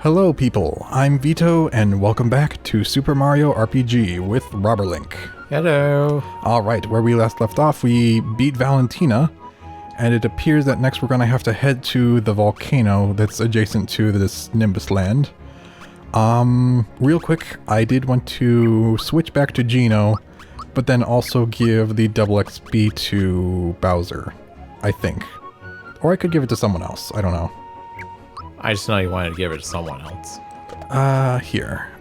Hello people, I'm Vito and welcome back to Super Mario RPG with Robberlink. Hello. Alright, where we last left off we beat Valentina, and it appears that next we're going to have to head to the volcano that's adjacent to this Nimbus land. Real quick, I did want to switch back to Geno, but then also give the double XP to Bowser, I think. Or I could give it to someone else, I don't know. I just know you wanted to give it to someone else. Here.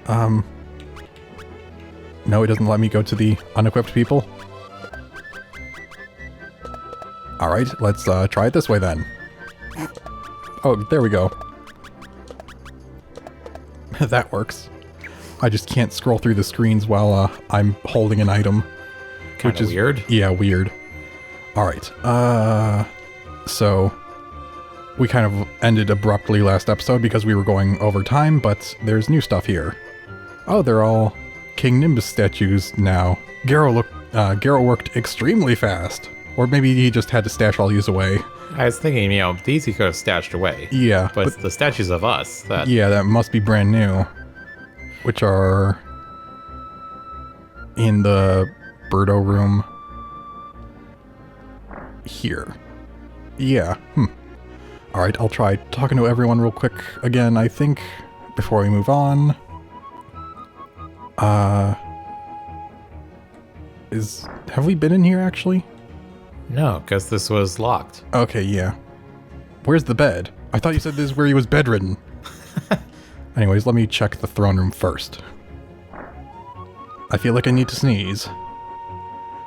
No, it doesn't let me go to the unequipped people. Alright, let's try it this way then. Oh, there we go. That works. I just can't scroll through the screens while I'm holding an item. Which is weird. Yeah, weird. Alright, so we kind of ended abruptly last episode because we were going over time, but there's new stuff here. Oh, they're all King Nimbus statues now. Garrow worked extremely fast. Or maybe he just had to stash all these away. I was thinking, these he could have stashed away. Yeah. But the statues of us, that... Yeah, that must be brand new. Which are in the Birdo room. Here. Yeah, Alright, I'll try talking to everyone real quick again, I think, before we move on. Have we been in here, actually? No, because this was locked. Okay, yeah. Where's the bed? I thought you said this is where he was bedridden. Anyways, let me check the throne room first. I feel like I need to sneeze.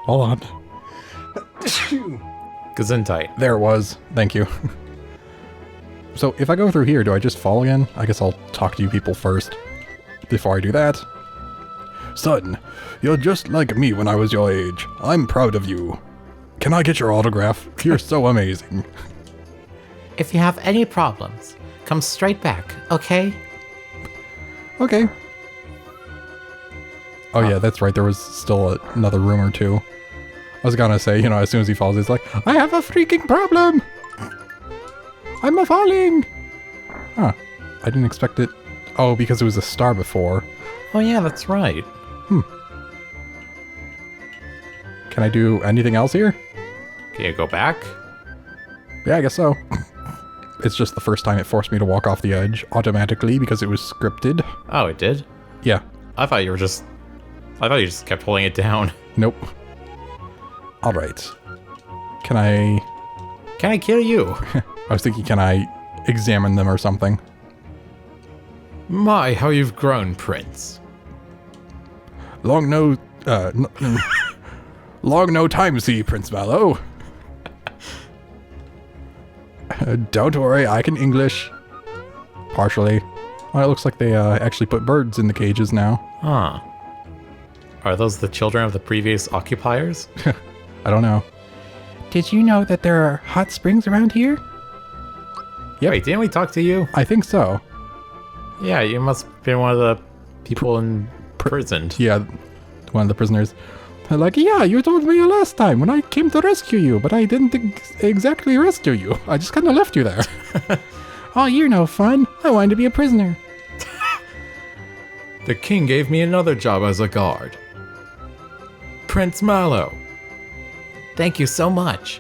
Hold on. Gesundheit. There it was. Thank you. So, if I go through here, do I just fall again? I guess I'll talk to you people first. Before I do that. Son, you're just like me when I was your age. I'm proud of you. Can I get your autograph? You're so amazing. If you have any problems, come straight back, okay? Okay. Oh yeah, that's right. There was still another room or two. I was gonna say, as soon as he falls, he's like, I have a freaking problem! I'm a-falling! Huh. I didn't expect it. Oh, because it was a star before. Oh yeah, that's right. Can I do anything else here? Can you go back? Yeah, I guess so. It's just the first time it forced me to walk off the edge automatically because it was scripted. Oh, it did? Yeah. I thought you just kept holding it down. Nope. Alright. Can I kill you? I was thinking, can I examine them or something? My, how you've grown, Prince. Long no time see, Prince Mallow. Don't worry, I can English. Partially. Oh, it looks like they actually put birds in the cages now. Huh. Are those the children of the previous occupiers? I don't know. Did you know that there are hot springs around here? Yep. Wait, didn't we talk to you? I think so. Yeah, you must have been one of the people imprisoned. Yeah, one of the prisoners. They're like, yeah, you told me last time when I came to rescue you, but I didn't exactly rescue you. I just kind of left you there. Oh, you're no fun. I wanted to be a prisoner. The king gave me another job as a guard. Prince Mallow. Thank you so much.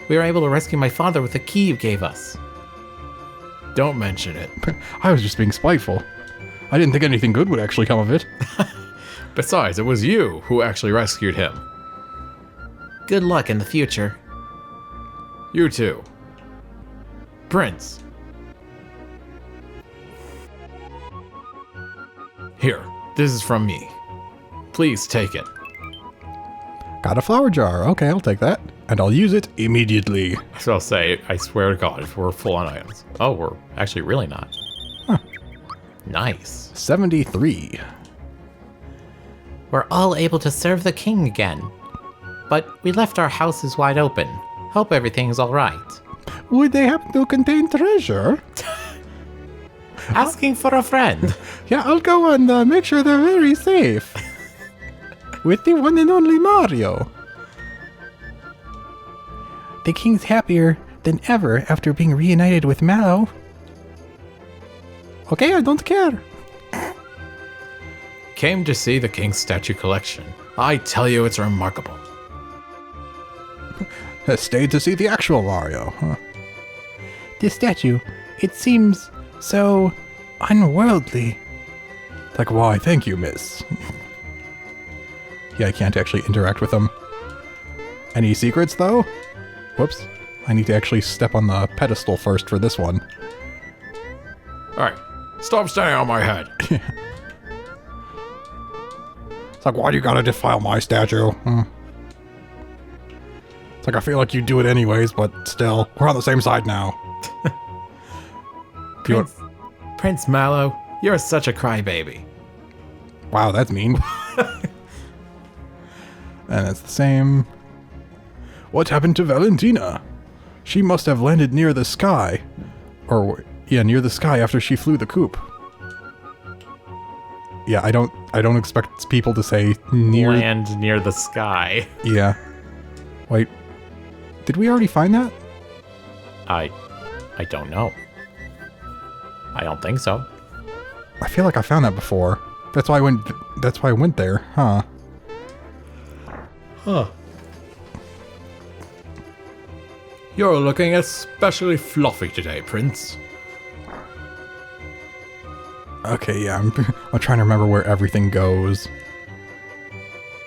We were able to rescue my father with the key you gave us. Don't mention it. I was just being spiteful. I didn't think anything good would actually come of it. Besides, it was you who actually rescued him. Good luck in the future. You too. Prince. Here, this is from me. Please take it. Got a flower jar. Okay, I'll take that. And I'll use it immediately. So I'll say, I swear to God, if we're full on items. Oh, we're actually really not. Huh. Nice. 73. We're all able to serve the king again. But we left our houses wide open. Hope everything's alright. Would they happen to contain treasure? Asking for a friend. Yeah, I'll go and make sure they're very safe. With the one and only Mario. The king's happier than ever after being reunited with Mallow. Okay, I don't care. Came to see the king's statue collection. I tell you, it's remarkable. Stayed to see the actual Mario, huh? This statue, it seems so unworldly. Like, why, thank you, miss. Yeah, I can't actually interact with them. Any secrets, though? Whoops. I need to actually step on the pedestal first for this one. Alright, stop standing on my head. It's like, why do you gotta defile my statue? It's like, I feel like you do it anyways, but still, we're on the same side now. Prince Mallow, you're such a crybaby. Wow, that's mean. And it's the same. What happened to Valentina? She must have landed near the sky. Or, yeah, near the sky after she flew the coop. Yeah, I don't expect people to say near... Land near the sky. Yeah. Wait. Did we already find that? I don't know. I don't think so. I feel like I found that before. That's why I went there, huh? Huh. You're looking especially fluffy today, Prince. Okay, yeah, I'm trying to remember where everything goes.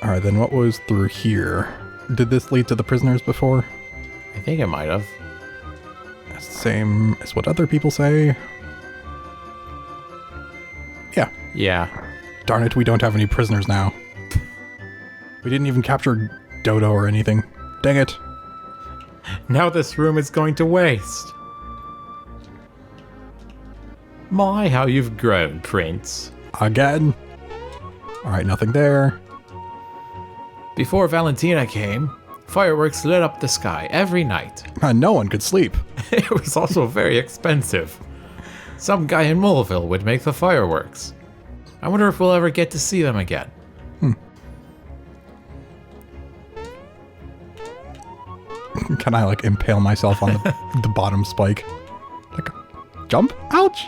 Alright, then what was through here? Did this lead to the prisoners before? I think it might have. Same as what other people say? Yeah. Yeah. Darn it, we don't have any prisoners now. We didn't even capture Dodo or anything. Dang it. Now this room is going to waste. My, how you've grown, Prince. Again. Alright, nothing there. Before Valentina came, fireworks lit up the sky every night. No one could sleep. It was also very expensive. Some guy in Moleville would make the fireworks. I wonder if we'll ever get to see them again. Can I, like, impale myself on the bottom spike? Like, jump? Ouch!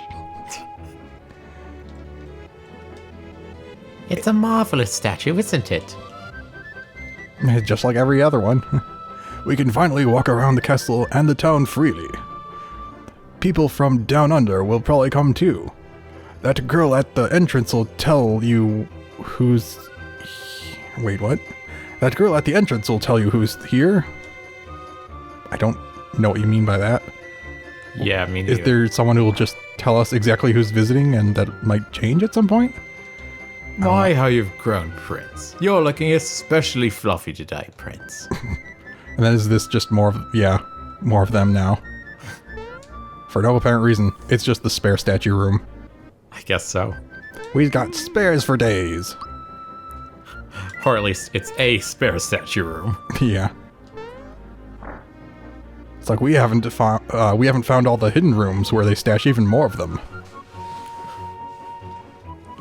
It's a marvelous statue, isn't it? Just like every other one. We can finally walk around the castle and the town freely. People from down under will probably come too. That girl at the entrance will tell you who's... Wait, what? That girl at the entrance will tell you who's here? I don't know what you mean by that. Yeah, me neither. Is there someone who will just tell us exactly who's visiting and that might change at some point? My, how you've grown, Prince. You're looking especially fluffy today, Prince. And then is this just more of... Yeah, more of them now. For no apparent reason. It's just the spare statue room. I guess so. We've got spares for days. Or at least it's a spare statue room. Yeah. It's like we haven't found all the hidden rooms where they stash even more of them.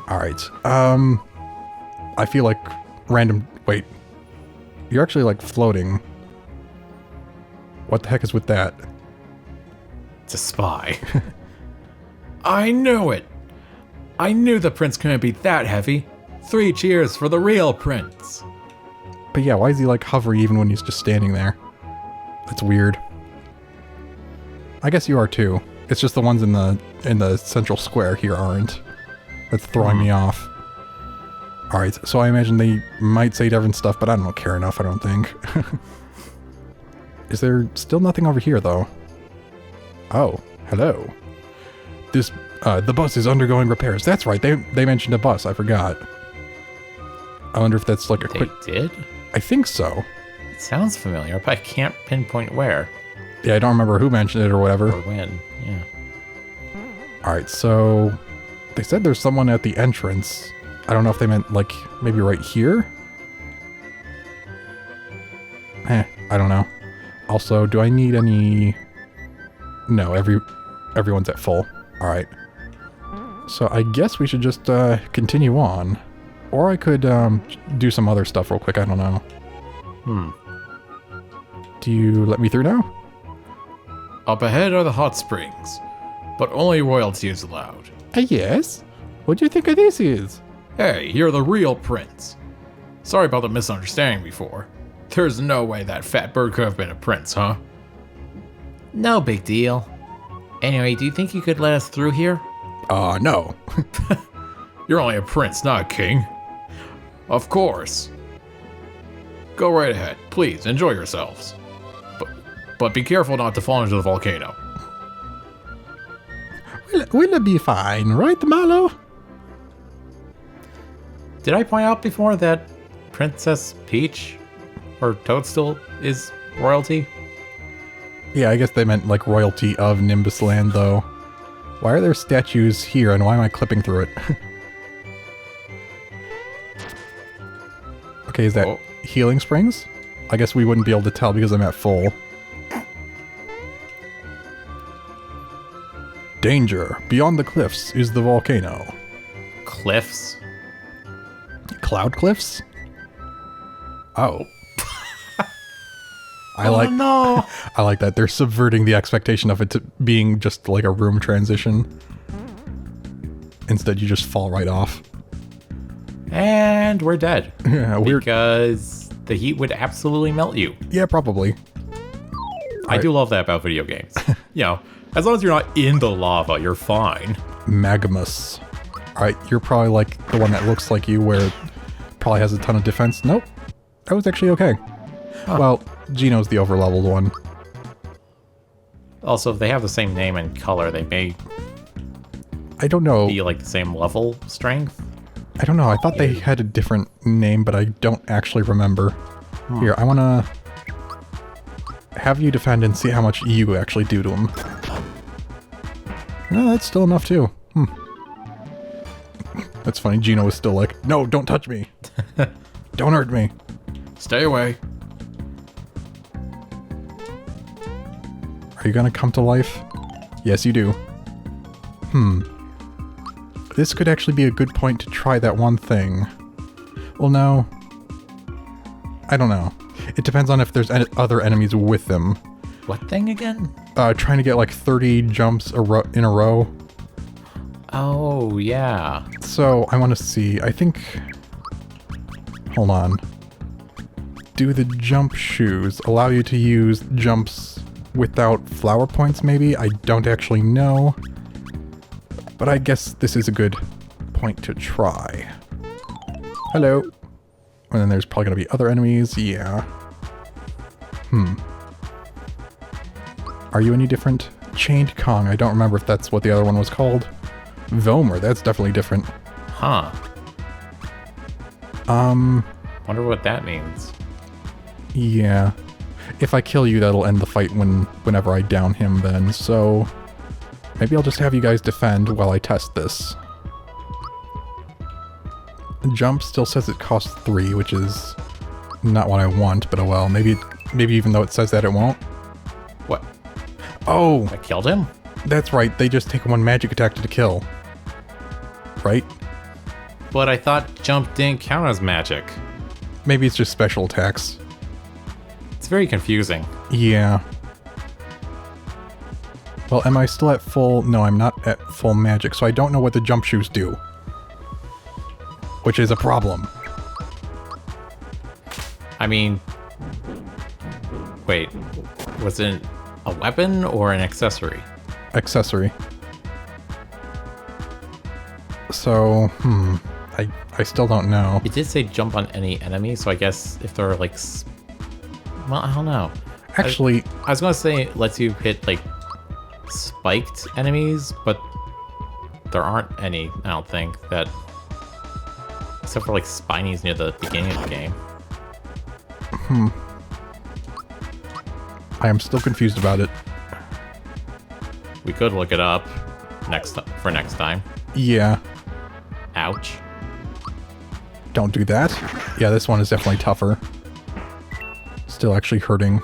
Alright, I feel like random... Wait. You're actually, like, floating. What the heck is with that? It's a spy. I knew it! I knew the prince couldn't be that heavy. 3 cheers for the real prince. But yeah, why is he, like, hovering even when he's just standing there? That's weird. I guess you are too. It's just the ones in the central square here aren't. That's throwing me off. Alright, so I imagine they might say different stuff, but I don't care enough, I don't think. Is there still nothing over here, though? Oh, hello. This, the bus is undergoing repairs. That's right, they mentioned a bus, I forgot. I wonder if that's like a quick... They did? I think so. It sounds familiar, but I can't pinpoint where. Yeah, I don't remember who mentioned it or whatever. Or when, yeah. Alright, so... They said there's someone at the entrance. I don't know if they meant, like, maybe right here? I don't know. Also, do I need any... No, everyone's at full. Alright. So I guess we should just continue on. Or I could do some other stuff real quick, I don't know. Hmm. Do you let me through now? Up ahead are the hot springs. but only royalty is allowed. Yes? What do you think of this is? Hey, you're the real prince. Sorry about the misunderstanding before. There's no way that fat bird could have been a prince, huh? No big deal. Anyway, do you think you could let us through here? No. You're only a prince, not a king. Of course. Go right ahead. Please, enjoy yourselves. But be careful not to fall into the volcano. Will it be fine, right, Mallow? Did I point out before that Princess Peach or Toadstool is royalty? Yeah, I guess they meant like royalty of Nimbus Land, though. Why are there statues here, and why am I clipping through it? Okay, is that healing springs? I guess we wouldn't be able to tell because I'm at full. Danger! Beyond the cliffs is the volcano. Cliffs? Cloud cliffs? Oh. No! I like that. They're subverting the expectation of it to being just like a room transition. Instead, you just fall right off. And we're dead. Yeah, weird. Because the heat would absolutely melt you. Yeah, probably. I do love that about video games. You know, as long as you're not in the lava, you're fine. Magmus. Alright, you're probably like the one that looks like you where it probably has a ton of defense. Nope. That was actually okay. Huh. Well, Gino's the overleveled one. Also, if they have the same name and color, they may I don't know. be like the same level strength. I don't know. I thought they had a different name, but I don't actually remember. Here, I want to have you defend and see how much you actually do to him. No, that's still enough too. That's funny. Gino was still like, no, don't touch me. Don't hurt me. Stay away. Are you gonna come to life? Yes, you do. This could actually be a good point to try that one thing. Well, no. I don't know. It depends on if there's other enemies with them. What thing again? Trying to get like 30 jumps in a row. Oh, yeah. So, I want to see. I think... Hold on. Do the jump shoes allow you to use jumps without flower points, maybe? I don't actually know. But I guess this is a good point to try. Hello. And then there's probably going to be other enemies. Yeah. Are you any different? Chained Kong. I don't remember if that's what the other one was called. Vomer. That's definitely different. Huh. Wonder what that means. Yeah. If I kill you, that'll end the fight whenever I down him then, so... Maybe I'll just have you guys defend while I test this. Jump still says it costs 3, which is not what I want, but oh well. Maybe even though it says that it won't. What? Oh! I killed him? That's right, they just take 1 magic attack to kill. Right? But I thought jump didn't count as magic. Maybe it's just special attacks. It's very confusing. Yeah. Well, am I still at full? No, I'm not at full magic, so I don't know what the jump shoes do. Which is a problem. I mean... Wait, was it a weapon or an accessory? Accessory. So, I still don't know. It did say jump on any enemy, so I guess if there are like... Well, I don't know. Actually... I was gonna say it lets you hit like spiked enemies, but there aren't any, I don't think, that... Except for like Spinies near the beginning of the game. I am still confused about it. We could look it up next time. Yeah. Ouch. Don't do that. Yeah, this one is definitely tougher. Still actually hurting.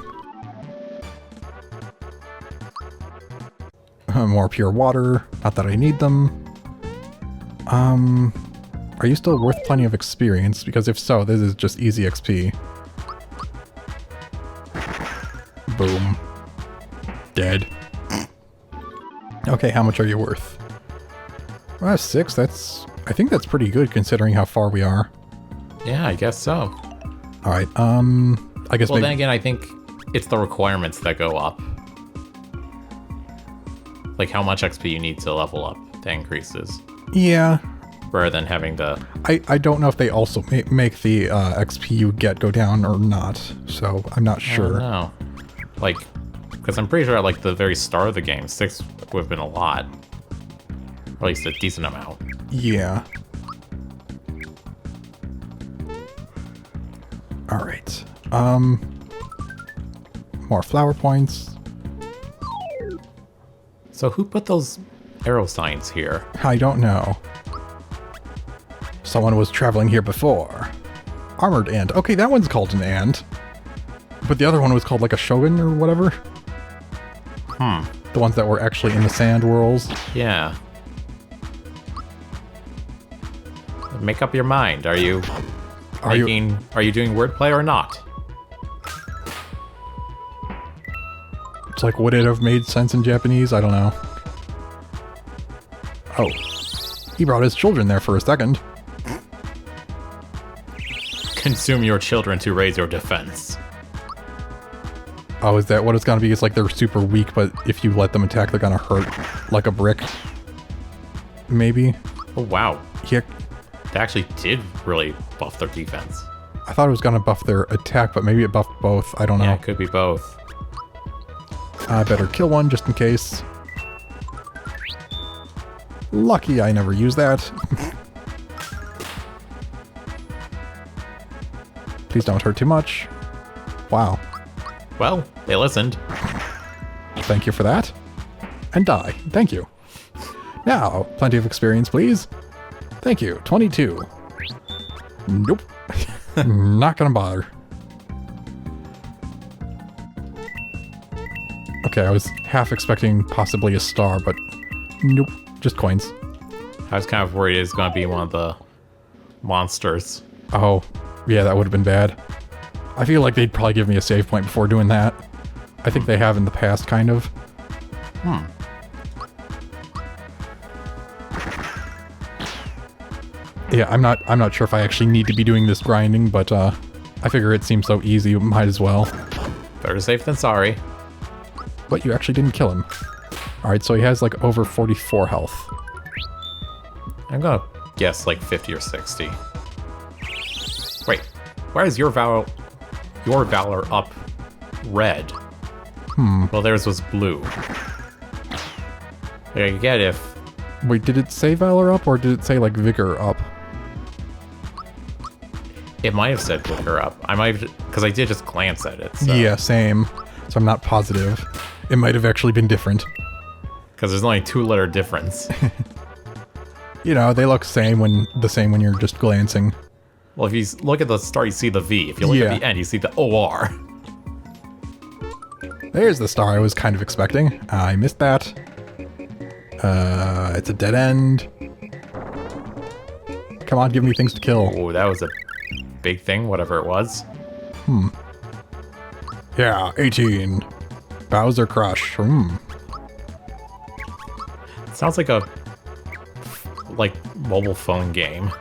More pure water. Not that I need them. Are you still worth plenty of experience? Because if so, this is just easy XP. Boom. Dead. Okay, how much are you worth? 6, I think that's pretty good considering how far we are. Yeah, I guess so. Alright, I guess Well, maybe... then again, I think it's the requirements that go up. Like how much XP you need to level up that increases. Yeah. Rather than having to... I don't know if they also make the XP you get go down or not, so I'm not sure. No. Like, because I'm pretty sure at like the very start of the game, 6 would have been a lot. Or at least a decent amount. Yeah. Alright. More flower points. So who put those arrow signs here? I don't know. Someone was traveling here before. Armored ant. Okay, that one's called an ant. But the other one was called like a shogun or whatever. The ones that were actually in the sand whirls. Yeah. Make up your mind. Are you Are doing wordplay or not? It's like, would it have made sense in Japanese? I don't know. Oh. He brought his children there for a second. Consume your children to raise your defense. Oh, is that what it's gonna be? It's like they're super weak, but if you let them attack, they're gonna hurt like a brick. Maybe? Oh, wow. Yeah. They actually did really buff their defense. I thought it was gonna buff their attack, but maybe it buffed both. I don't know. Yeah, it could be both. I better kill one just in case. Lucky I never used that. Please don't hurt too much. Wow. Well, they listened. Thank you for that. And die. Thank you. Now, plenty of experience, please. Thank you. 22. Nope. Not gonna bother. Okay, I was half expecting possibly a star, but nope. Just coins. I was kind of worried it's going to be one of the monsters. Oh, yeah, that would have been bad. I feel like they'd probably give me a save point before doing that. I think they have in the past, kind of. Yeah, I'm not sure if I actually need to be doing this grinding, but I figure it seems so easy, might as well. Better safe than sorry. But you actually didn't kill him. Alright, so he has like over 44 health. I'm gonna guess like 50 or 60. Wait, why is your valor up red? Well, theirs was blue. I get if... Wait, did it say Valor up, or did it say like Vigor up? It might have said Vigor up. I might have... Because I did just glance at it, so... Yeah, same. So I'm not positive. It might have actually been different. Because there's only a 2-letter difference. You know, they look the same when you're just glancing. Well, if you look at the start, you see the V. If you look at the end, you see the OR. There's the star I was kind of expecting. I missed that. It's a dead end. Come on, give me things to kill. Oh, that was a big thing, whatever it was. Yeah, 18. Bowser Crush. Sounds like a mobile phone game.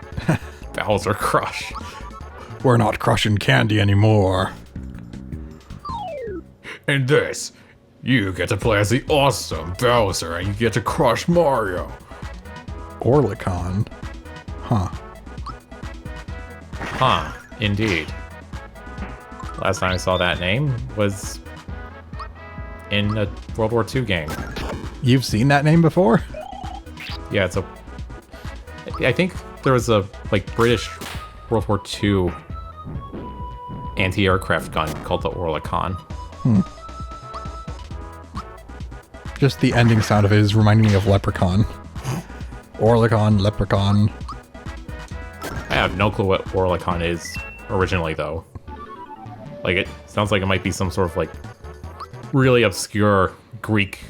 Bowser Crush. We're not crushing candy anymore. In this, you get to play as the awesome Bowser and you get to crush Mario. Orlicon. Huh. Huh, indeed. Last time I saw that name was in a World War II game. You've seen that name before? Yeah, it's a... I think there was a, British World War II anti-aircraft gun called the Orlicon. Just the ending sound of it is reminding me of Leprechaun. Orlicon, Leprechaun. I have no clue what Orlicon is originally, though. It sounds like it might be some sort of, really obscure Greek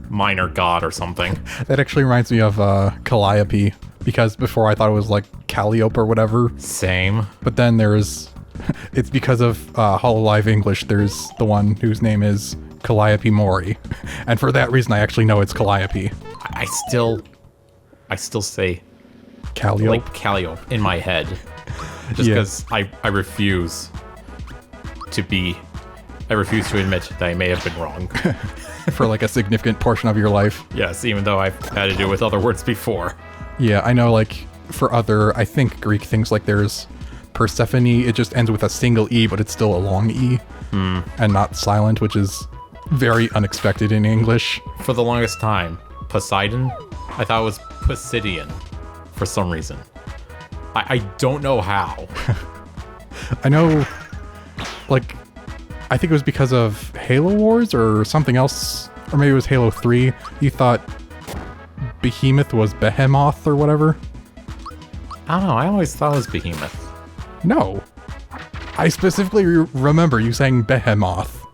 minor god or something. That actually reminds me of Calliope, because before I thought it was Calliope or whatever. Same. But then there's... It's because of HoloLive English, there's the one whose name is Calliope Mori. And for that reason, I actually know it's Calliope. I still say Calliope? like Calliope in my head. Just because I refuse to admit that I may have been wrong. For like a significant portion of your life. Yes, even though I've had to do with other words before. Yeah, I know, like, for other, I think, Greek things, like there's Persephone, it just ends with a single E, but it's still a long E. And not silent, which is very unexpected in English. For the longest time, Poseidon, I thought it was Posidion for some reason. I don't know how. I know, like, I think it was because of Halo Wars or something else, or maybe it was Halo 3. You thought Behemoth was Behemoth or whatever? I don't know, I always thought it was Behemoth. No. I specifically remember you saying Behemoth.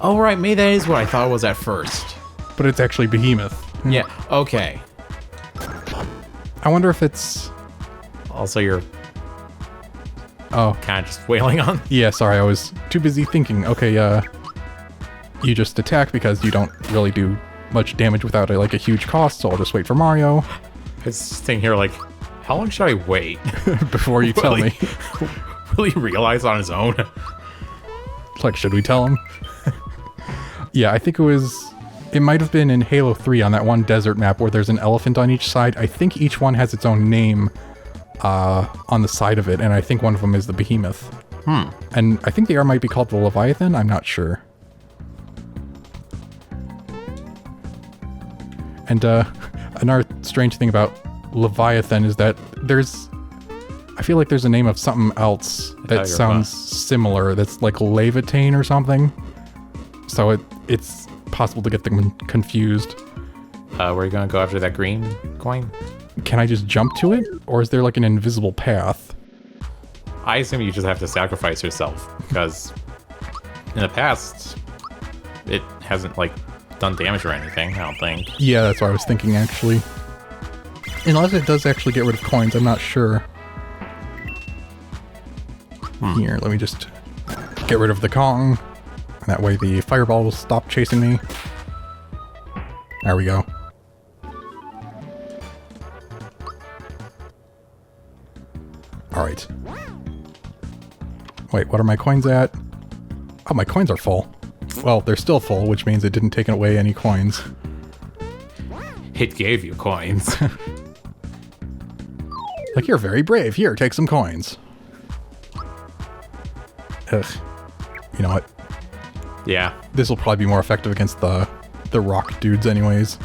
Oh right, maybe that is what I thought it was at first. But it's actually Behemoth. Yeah, okay. I wonder if it's... Also, you're Oh. kind of just wailing on. Yeah, sorry, I was too busy thinking. Okay, you just attack because you don't really do much damage without a huge cost, so I'll just wait for Mario. I was sitting here like, how long should I wait? Before you tell me. Will he realize on his own? Like, should we tell him? Yeah, I think it might have been in Halo 3 on that one desert map where there's an elephant on each side. I think each one has its own name on the side of it, and I think one of them is the Behemoth. And I think the other might be called the Leviathan, I'm not sure. And another strange thing about Leviathan is that I feel like there's a name of something else that sounds similar, that's like Levitane or something. So it's possible to get them confused. Where are you gonna go after that green coin? Can I just jump to it? Or is there like an invisible path? I assume you just have to sacrifice yourself, because in the past, it hasn't, like, done damage or anything, I don't think. Yeah, that's what I was thinking, actually. Unless it does actually get rid of coins, I'm not sure. Here, let me just get rid of the Kong. And that way the fireball will stop chasing me. There we go. Alright. Wait, what are my coins at? Oh, my coins are full. Well, they're still full, which means it didn't take away any coins. It gave you coins. Like, you're very brave. Here, take some coins. Ugh. You know what? Yeah. This will probably be more effective against the rock dudes anyways.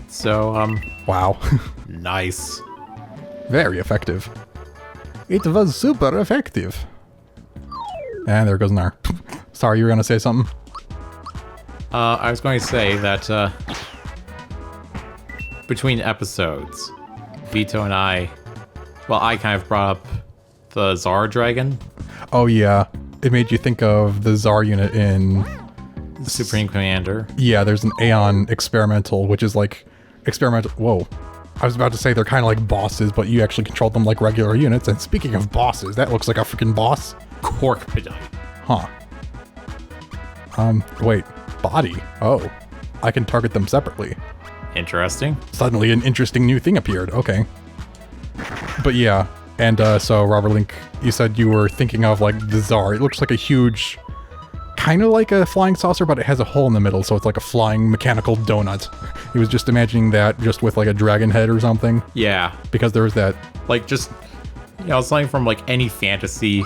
So, Wow. nice. Very effective. It was super effective. And there goes Nar. Sorry, you were gonna say something? I was going to say that, between episodes, Vito and I kind of brought up the Tsar Dragon. Oh yeah. It made you think of the Tsar unit in... Supreme Commander. Yeah, there's an Aeon Experimental, which is like... Experimental... Whoa. I was about to say they're kind of like bosses, but you actually control them like regular units. And speaking of bosses, that looks like a freaking boss. Corkpedite. Huh. Wait. Body. Oh. I can target them separately. Interesting. Suddenly an interesting new thing appeared. Okay. But yeah. And so, Robert Link, you said you were thinking of like the Tsar. It looks like a huge... Kind of like a flying saucer, but it has a hole in the middle, so it's like a flying mechanical donut. He was just imagining that just with like a dragon head or something. Yeah. Because there was that... Like, just, something from, like, any fantasy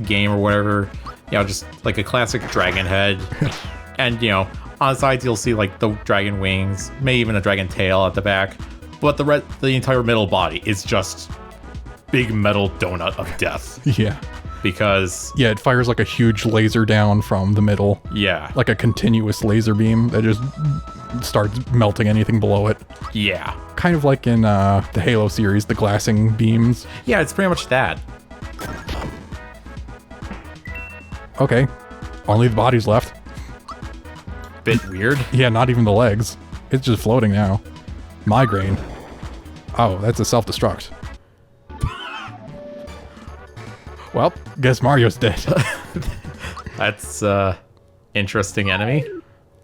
game or whatever. Just, like, a classic dragon head. And, on the sides you'll see, like, the dragon wings, maybe even a dragon tail at the back. But the entire middle body is just big metal donut of death. Yeah. Because... Yeah, it fires like a huge laser down from the middle. Yeah. Like a continuous laser beam that just starts melting anything below it. Yeah. Kind of like in the Halo series, the glassing beams. Yeah, it's pretty much that. Okay. Only the body's left. Bit weird. Yeah, not even the legs. It's just floating now. Migraine. Oh, that's a self-destruct. Well, guess Mario's dead. That's interesting enemy.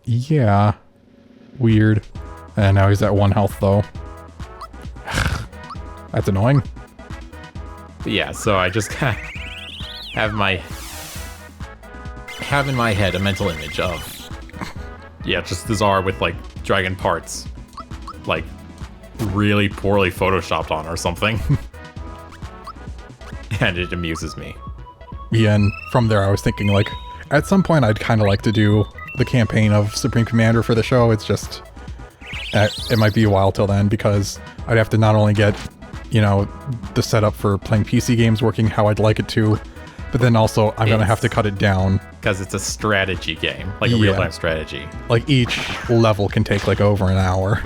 Yeah. Weird. And now he's at 1 health, though. That's annoying. But yeah, so I just kind of have in my head a mental image of, yeah, just the Czar with, like, dragon parts, like, really poorly photoshopped on or something. And it amuses me. Yeah, and from there I was thinking, like, at some point I'd kind of like to do the campaign of Supreme Commander for the show. It's just, it might be a while till then, because I'd have to not only get, you know, the setup for playing PC games working how I'd like it to, but then also I'm going to have to cut it down. Because it's a strategy game, like a real-time strategy. Like, each level can take, like, over an hour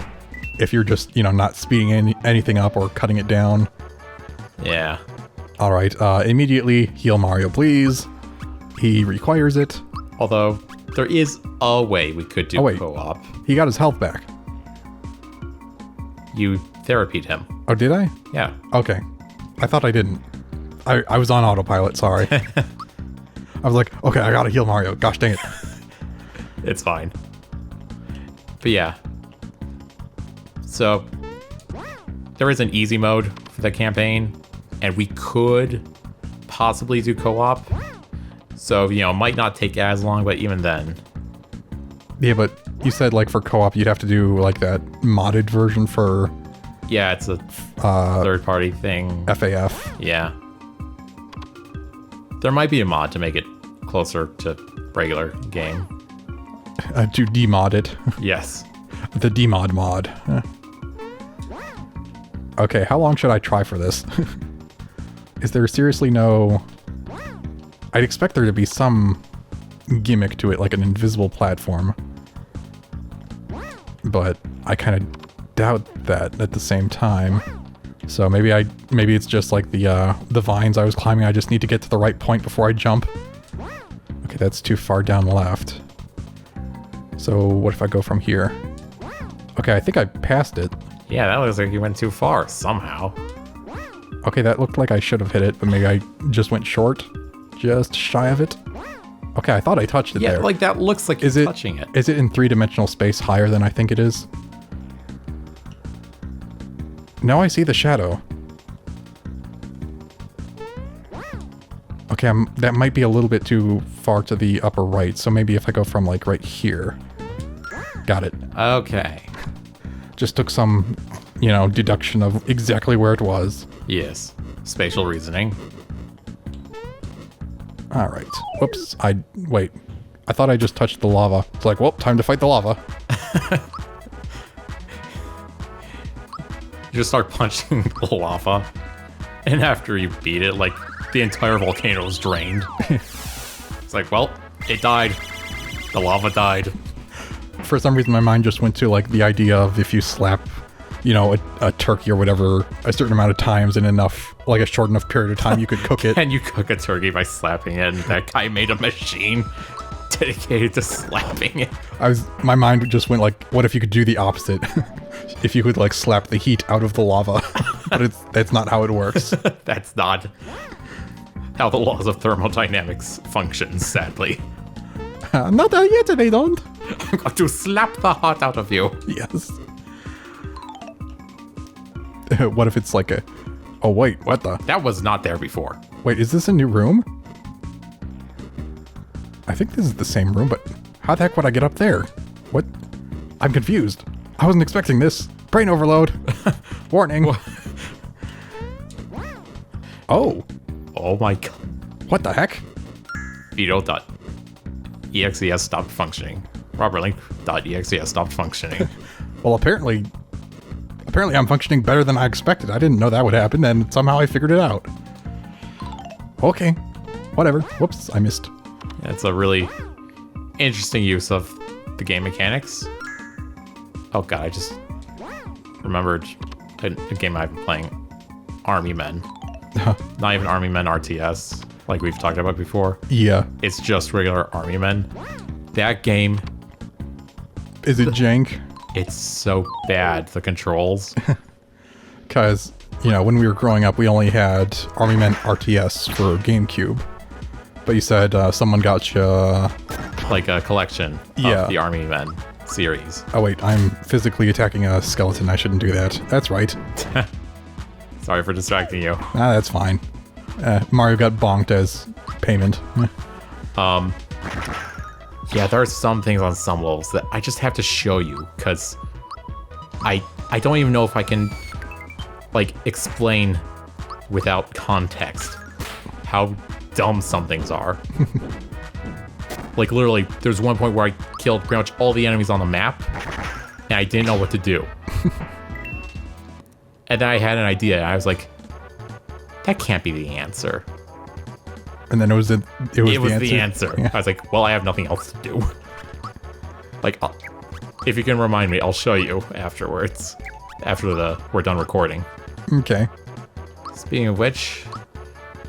if you're just, you know, not speeding anything up or cutting it down. Yeah. All right, immediately heal Mario, please. He requires it. Although, there is a way we could do co-op. He got his health back. You therapied him. Oh, did I? Yeah. Okay. I thought I didn't. I was on autopilot, sorry. I was like, okay, I gotta heal Mario. Gosh dang it. It's fine. But yeah. So, there is an easy mode for the campaign, and we could possibly do co-op. So, you know, it might not take as long, but even then. Yeah, but you said, like, for co-op, you'd have to do, like, that modded version for... Yeah, it's a third-party thing. FAF. Yeah. There might be a mod to make it closer to regular game. To demod it. Yes. The demod mod. Okay, how long should I try for this? Is there seriously no... I'd expect there to be some gimmick to it, like an invisible platform. But I kind of doubt that at the same time. So maybe it's just like the vines I was climbing. I just need to get to the right point before I jump. Okay, that's too far down left. So what if I go from here? Okay, I think I passed it. Yeah, that looks like you went too far, somehow. Okay, that looked like I should have hit it, but maybe I just went short. Just shy of it. Okay, I thought I touched it there. Yeah, like that looks like you're touching it. Is it in 3-dimensional space higher than I think it is? Now I see the shadow. Okay, that might be a little bit too far to the upper right, so maybe if I go from, like, right here. Got it. Okay. Just took some, you know, deduction of exactly where it was. Yes. Spatial reasoning. Alright. Whoops. Wait. I thought I just touched the lava. It's like, well, time to fight the lava. You just start punching the lava, and after you beat it, like, the entire volcano is drained. It's like, well, it died. The lava died. For some reason, my mind just went to, like, the idea of if you slap, you know, a turkey or whatever a certain amount of times in enough, like, a short enough period of time, you could cook it. And you cook a turkey by slapping it, and that guy made a machine dedicated to slapping it. My mind just went like, what if you could do the opposite? If you could, like, slap the heat out of the lava. But that's not how it works. That's not how the laws of thermodynamics function, sadly. Not yet, they don't. I'm going to slap the heart out of you. Yes. What if it's like a... Oh, wait, what the... That was not there before. Wait, is this a new room? I think this is the same room, but how the heck would I get up there? What? I'm confused. I wasn't expecting this. Brain overload. Warning. Oh. Oh my god. What the heck? Veto.exe has stopped functioning. Robertlink.exe has stopped functioning. Well, apparently I'm functioning better than I expected. I didn't know that would happen, and somehow I figured it out. Okay. Whatever. Whoops, I missed. It's a really interesting use of the game mechanics. Oh god, I just remembered a game I've been playing. Army Men. Not even Army Men RTS, like we've talked about before. Yeah. It's just regular Army Men. That game... Is it jank? It's so bad, the controls. Because, you know, when we were growing up, we only had Army Men RTS for GameCube. But you said someone got you... Like a collection Yeah. of the Army Men series. Oh wait, I'm physically attacking a skeleton. I shouldn't do that. That's right. Sorry for distracting you. Ah, that's fine. Mario got bonked as payment. Yeah, there are some things on some levels that I just have to show you, because I don't even know if I can, like, explain without context how dumb some things are. Like, literally, there's one point where I killed pretty much all the enemies on the map, and I didn't know what to do. And then I had an idea, and I was like, that can't be the answer. And then it was the answer. Yeah. I was like, well, I have nothing else to do. Like, if you can remind me, I'll show you afterwards. After we're done recording. Okay. Speaking of which,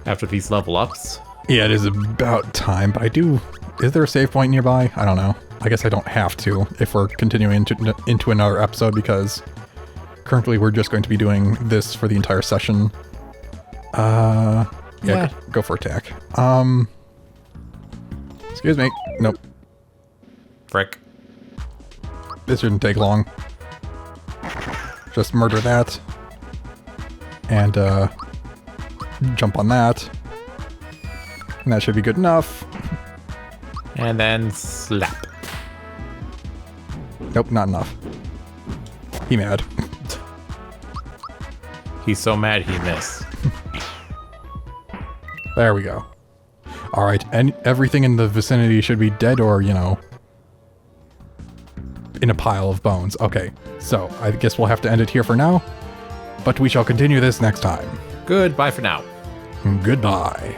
after these level ups... Yeah, it is about time, but is there a save point nearby? I don't know. I guess I don't have to if we're continuing into another episode, because currently we're just going to be doing this for the entire session. Yeah. Go for attack. Excuse me. Nope. Frick. This shouldn't take long. Just murder that. And, jump on that. And that should be good enough. And then slap. Nope, not enough. He mad. He's so mad he missed. There we go. Alright, and everything in the vicinity should be dead or, you know, in a pile of bones. Okay, so I guess we'll have to end it here for now, but we shall continue this next time. Goodbye for now. Goodbye.